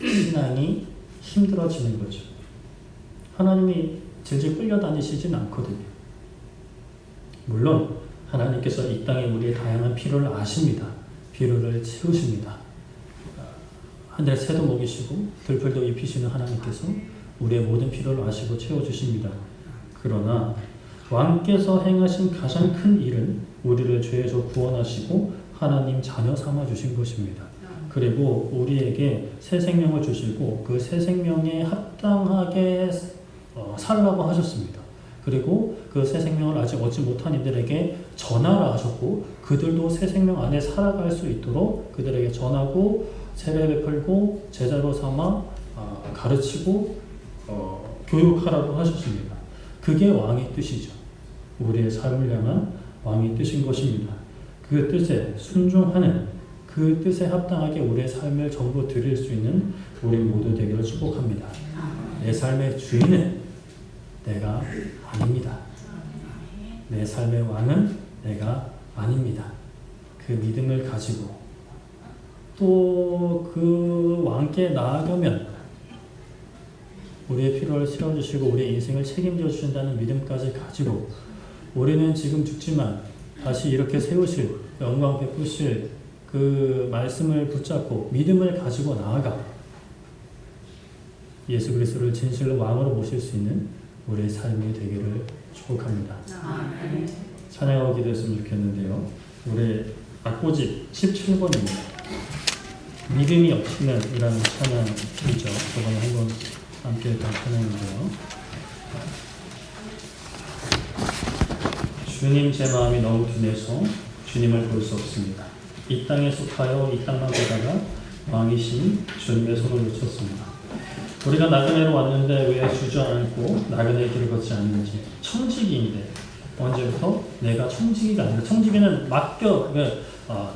신앙이 힘들어지는 거죠. 하나님이 질질 끌려다니시진 않거든요. 물론 하나님께서 이 땅에 우리의 다양한 필요를 아십니다. 필요를 채우십니다. 하늘에 새도 먹이시고 들풀도 입히시는 하나님께서 우리의 모든 필요를 아시고 채워주십니다. 그러나 왕께서 행하신 가장 큰 일은 우리를 죄에서 구원하시고 하나님 자녀 삼아 주신 것입니다. 그리고 우리에게 새 생명을 주시고 그 새 생명에 합당하게 살라고 하셨습니다. 그리고 그 새 생명을 아직 얻지 못한 이들에게 전하라 하셨고, 그들도 새 생명 안에 살아갈 수 있도록 그들에게 전하고 세례 베풀고 제자로 삼아 가르치고 교육하라고 하셨습니다. 그게 왕의 뜻이죠. 우리의 삶을 향한 왕의 뜻인 것입니다. 그 뜻에 순종하는, 그 뜻에 합당하게 우리의 삶을 전부 드릴 수 있는 우리 모두 되기를 축복합니다. 내 삶의 주인은 내가 아닙니다. 내 삶의 왕은 내가 아닙니다. 그 믿음을 가지고 또 그 왕께 나아가면 우리의 필요를 채워주시고 우리의 인생을 책임져 주신다는 믿음까지 가지고, 우리는 지금 죽지만 다시 이렇게 세우실, 영광 베푸실 그 말씀을 붙잡고 믿음을 가지고 나아가 예수 그리스도를 진실로 왕으로 모실 수 있는 우리의 삶이 되기를 축복합니다. 찬양하고 기도했으면 좋겠는데요. 우리 악보집 17번입니다. 믿음이 없이는 이라는 찬양이죠. 저번에 한번 함께 했던 찬양인데요. 주님 제 마음이 너무 둔해서 주님을 볼 수 없습니다. 이 땅에 속하여 이 땅만 보다가 왕이신 주님의 손을 놓쳤습니다. 우리가 나그네로 왔는데 왜 주저앉고 나그네의 길을 걷지 않는지. 청지기인데 언제부터? 내가 청지기가 아니라, 청지기는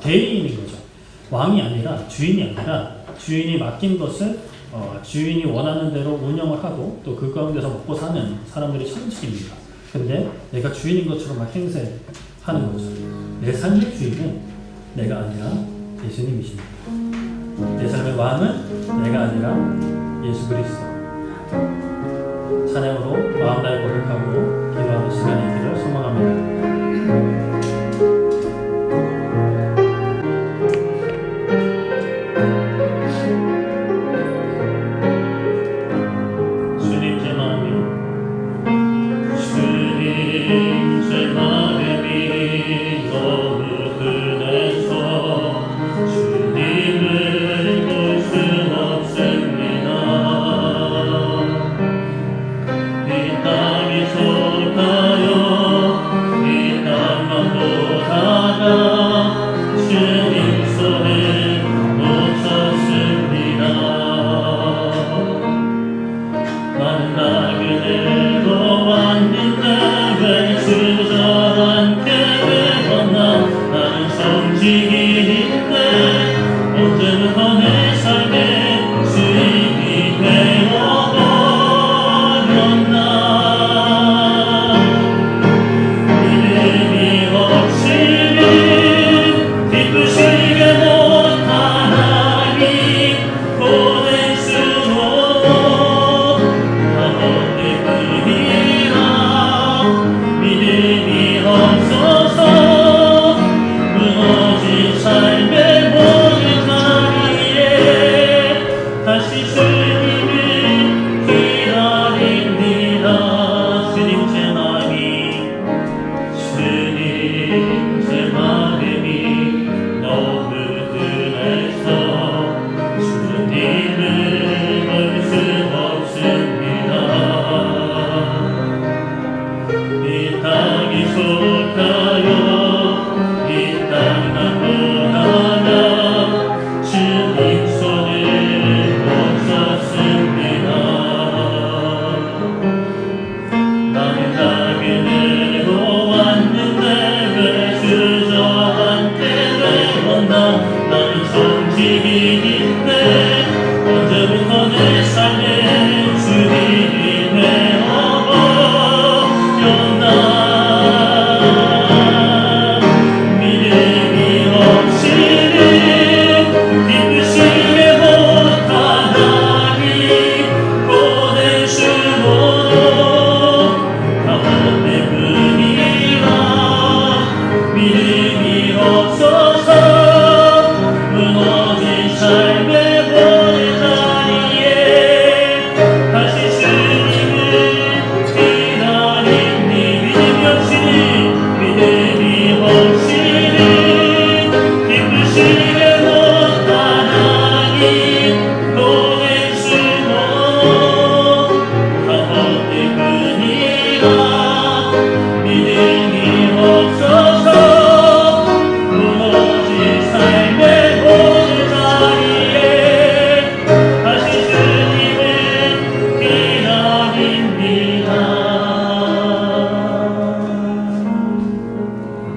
대리인인 거죠. 왕이 아니라, 주인이 아니라, 주인이 맡긴 것을 주인이 원하는 대로 운영을 하고 또 그 가운데서 먹고 사는 사람들이 청지기입니다. 근데 내가 주인인 것처럼 막 행세하는 거죠. 내 삶의 주인은 내가 아니라 예수님이십니다. 내 삶의 왕은 내가 아니라 예수 그리스도. 찬양으로 마음 다해 고백하고 기도하는 시간이 있기를 소망합니다. 주님 제 마음이 너무 둔해서 정직이 있네. 언제부터 내 삶에 주인이 되어버렸나. 믿음이 없이는 기쁘시게 못하나니 보낼 수도 가운데 뿐이라. 믿음이 없어서 무너진 삶의 모든 자리에 다시 주님을 기다립니다. 주님 제 마음이 너무 흔해서 주님을 볼 수 없습니다. 이 땅이 좋다요. 이 땅만 원하나 주님 손을 못 잡습니다. 나는 나그네로 왔는데 왜 주저앉게 되었나. 나는 정직이 있네. 언제부터 내 삶에 주인이 되어버렸나. 믿음이 없이는 기쁘시게 못하나니 보낼 수도 가운데 뿐이라. 믿음이 없어서 무너진 삶의 모든 자리에 다시 주님을 기다리니. 믿음이 없이는 기쁘시게 못하나니 보낼 수도 가운데 뿐이라. 믿음이 없어서 무너진 삶의 모든 자리에 다시 주님을 기다립니다.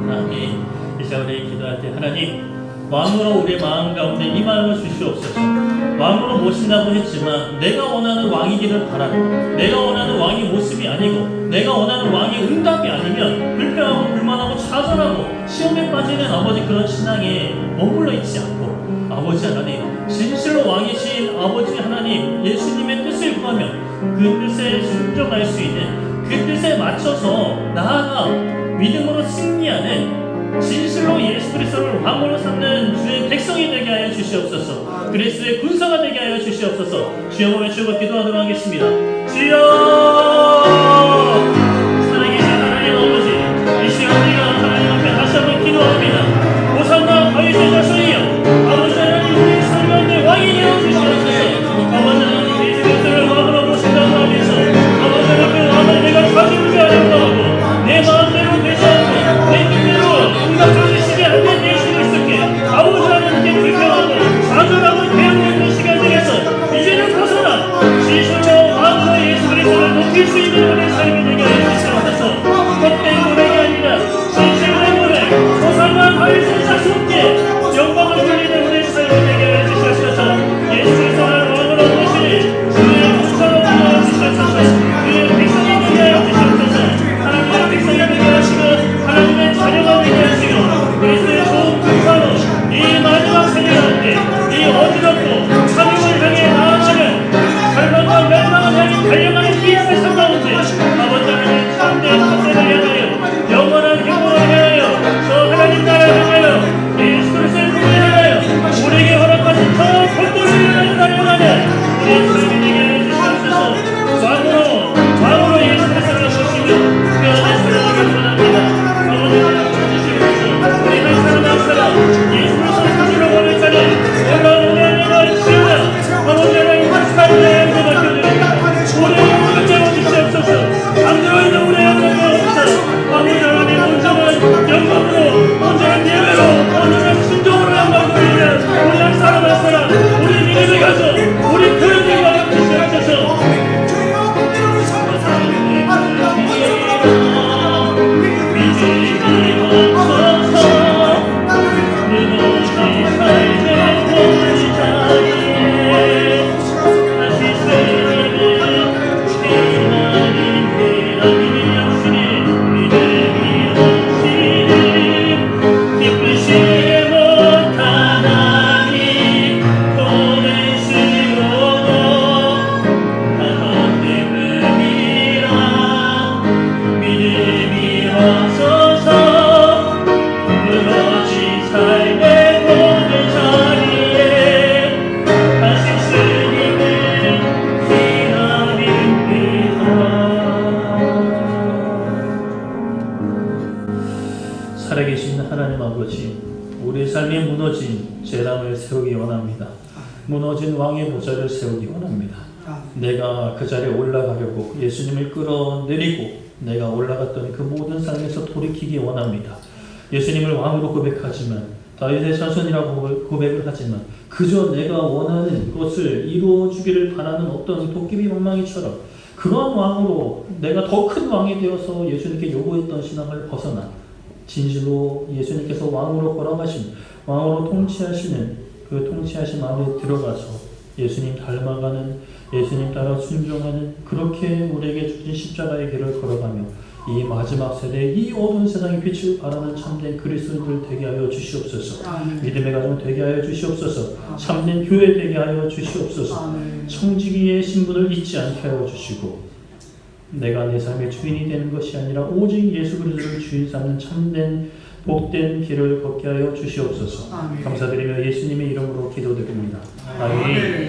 하나님, 이제 우리 기도할 때 하나님 왕으로 우리 마음 가운데 임하여 주시옵소서. 왕으로 모신다고 했지만 내가 원하는 왕이기를 바라고, 내가 원하는 왕의 모습이 아니고 내가 원하는 왕의 응답이 아니면 불평하고 불만하고 좌절하고 시험에 빠지는 아버지 그런 신앙에 머물러 있지 않고 아버지 하나님 진실로 왕이신 아버지 하나님 예수님의 뜻을 구하며 그 뜻에 순종할 수 있는 그 뜻에 맞춰서 나아가 믿음으로 승리하는 진실로 예수 그리스도를 왕으로 삼는 주의 백성이 되게 하여 주시옵소서. 그리스도의 군사가 되게 하여 주시옵소서. 주여 외치고 기도하도록 하겠습니다. 주여! 살아계신 하나님 아버지, 이 시간 우리가 하나님 앞에 다시 한번 기도합니다. 호산나 다윗의 자손이여, 아버지 하나님 우리 삶 가운데 왕이 되어 주시옵소서. 아버지 하나님 예수 그리스도를 왕으로 모신다고 하면서 아버지 하나님 그 왕을 내가 좌지우지하려고 하고 내 마음대로 되지 않고 내 뜻대로 응답해주시지 않는 예수 그리스도께 아버지 하나님께 불평하고 좌절하고 대응하는 시간들에서 이제는 벗어나 진실로 왕으로 예수 그리스도를 무너진 제단을 세우기 원합니다. 무너진 왕의 보좌를 세우기 원합니다. 내가 그 자리에 올라가려고 예수님을 끌어내리고 내가 올라갔던 그 모든 삶에서 돌이키기 원합니다. 예수님을 왕으로 고백하지만 다윗의 자손이라고 고백을 하지만 그저 내가 원하는 것을 이루어주기를 바라는 어떤 도깨비 방망이처럼 그런 왕으로 내가 더 큰 왕이 되어서 예수님께 요구했던 신앙을 벗어나 진실로 예수님께서 왕으로 걸어가신 왕으로 통치하시는 그 통치하신 안에 들어가서 예수님 닮아가는 예수님 따라 순종하는 그렇게 우리에게 주신 십자가의 길을 걸어가며 이 마지막 세대에 이 어두운 세상의 빛을 발하는 참된 그리스도인들 되게 하여 주시옵소서. 믿음의 가정 되게 하여 주시옵소서. 참된 교회 되게 하여 주시옵소서. 청지기의 신분을 잊지 않게 하여 주시고 내가 내 삶의 주인이 되는 것이 아니라 오직 예수 그리스도를 주인 삼는 참된 복된 길을 걷게 하여 주시옵소서. 감사드리며 예수님의 이름으로 기도드립니다. 아멘.